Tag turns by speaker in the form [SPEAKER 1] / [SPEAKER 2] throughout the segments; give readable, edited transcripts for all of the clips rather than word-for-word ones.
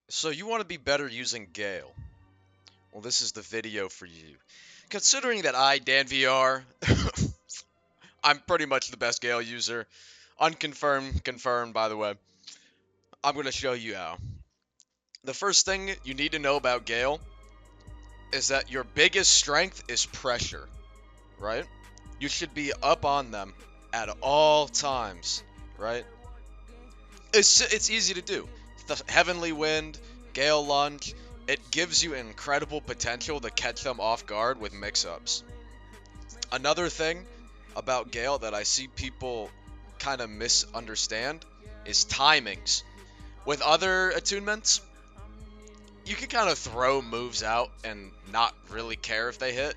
[SPEAKER 1] So you want to be better using Gale. Well, this is the video for you. Considering that I, DanVR, I'm pretty much the best Gale user. Unconfirmed, confirmed, by the way. I'm going to show you how. The first thing you need to know about Gale is that your biggest strength is pressure, right? You should be up on them at all times, right? It's easy to do. The Heavenly Wind, Gale Lunge, it gives you incredible potential to catch them off guard with mix-ups. Another thing about Gale that I see people kind of misunderstand is timings. With other attunements, you can kind of throw moves out and not really care if they hit.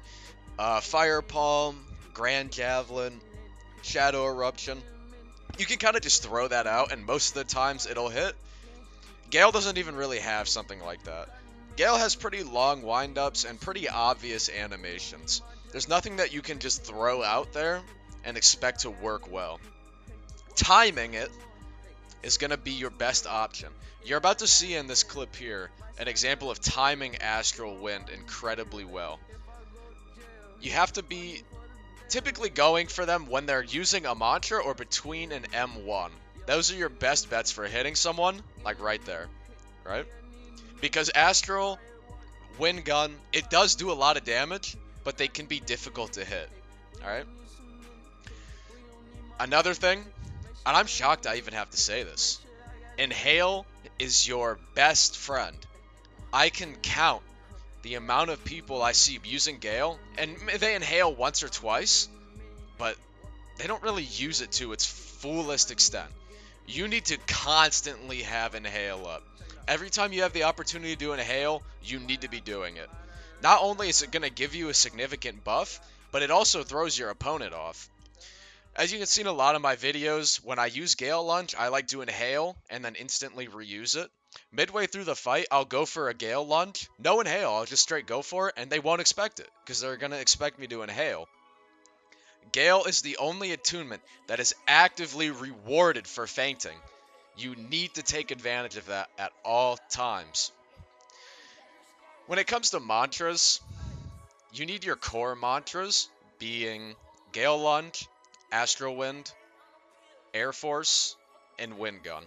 [SPEAKER 1] Fire Palm, Grand Javelin, Shadow Eruption. You can kind of just throw that out, and most of the times it'll hit. Gale doesn't even really have something like that. Gale has pretty long windups and pretty obvious animations. There's nothing that you can just throw out there and expect to work well. Timing it is going to be your best option. You're about to see in this clip here an example of timing Astral Wind incredibly well. You have to be typically going for them when they're using a mantra or between an M1. Those are your best bets for hitting someone, like right there, right? Because Astral, Wind Gun, it does do a lot of damage, but they can be difficult to hit, alright? Another thing, and I'm shocked I even have to say this, Inhale is your best friend. I can count the amount of people I see using Gale, and they inhale once or twice, but they don't really use it to its fullest extent. You need to constantly have Inhale up. Every time you have the opportunity to do Inhale, you need to be doing it. Not only is it going to give you a significant buff, but it also throws your opponent off. As you can see in a lot of my videos, when I use Gale Lunge, I like to Inhale and then instantly reuse it. Midway through the fight, I'll go for a Gale Lunge. No Inhale, I'll just straight go for it, and they won't expect it, because they're going to expect me to Inhale. Gale is the only attunement that is actively rewarded for fainting. You need to take advantage of that at all times. When it comes to mantras, you need your core mantras being Gale Lunge, Astral Wind, Air Force, and Wind Gun.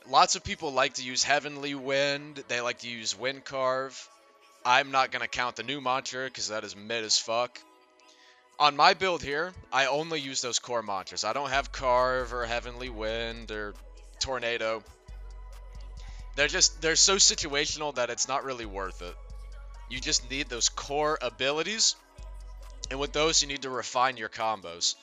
[SPEAKER 1] Lots of people like to use Heavenly Wind, they like to use Wind Carve. I'm not going to count the new mantra because that is mid as fuck. On my build here, I only use those core mantras. I don't have Carve or Heavenly Wind or Tornado. They're so situational that it's not really worth it. You just need those core abilities, and with those you need to refine your combos.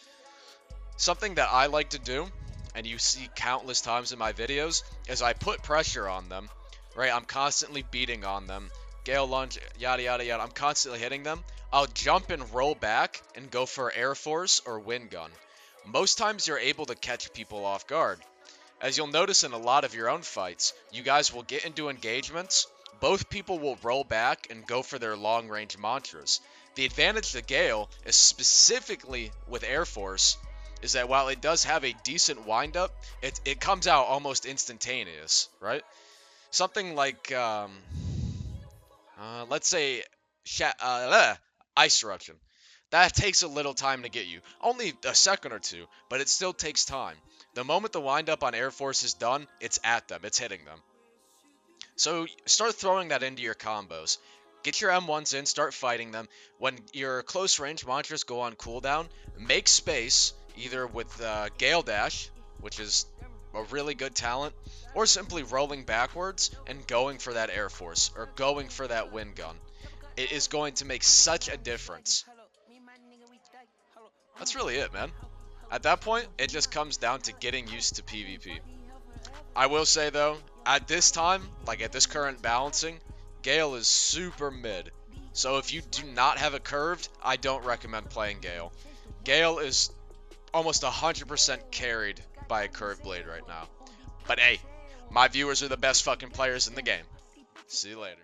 [SPEAKER 1] Something that I like to do, and you see countless times in my videos, is I put pressure on them, right? I'm constantly beating on them. Gale Lunge, yada yada yada, I'm constantly hitting them. I'll jump and roll back and go for Air Force or Wind Gun. Most times you're able to catch people off guard. As you'll notice in a lot of your own fights, you guys will get into engagements, both people will roll back and go for their long range mantras. The advantage to Gale is specifically with Air Force is that while it does have a decent windup, it comes out almost instantaneous, right? Something like, let's say, Ice Eruption. That takes a little time to get you. Only a second or two, but it still takes time. The moment the windup on Air Force is done, it's at them, it's hitting them. So start throwing that into your combos. Get your M1s in, start fighting them. When your close range mantras go on cooldown, make space, either with Gale Dash, which is a really good talent, or simply rolling backwards and going for that Air Force, or going for that Wind Gun. It is going to make such a difference. That's really it, man. At that point, it just comes down to getting used to PvP. I will say though, at this time, like at this current balancing, Gale is super mid. So if you do not have it curved, I don't recommend playing Gale. Gale is almost 100% carried by a curved blade right now. But hey, my viewers are the best fucking players in the game. See you later.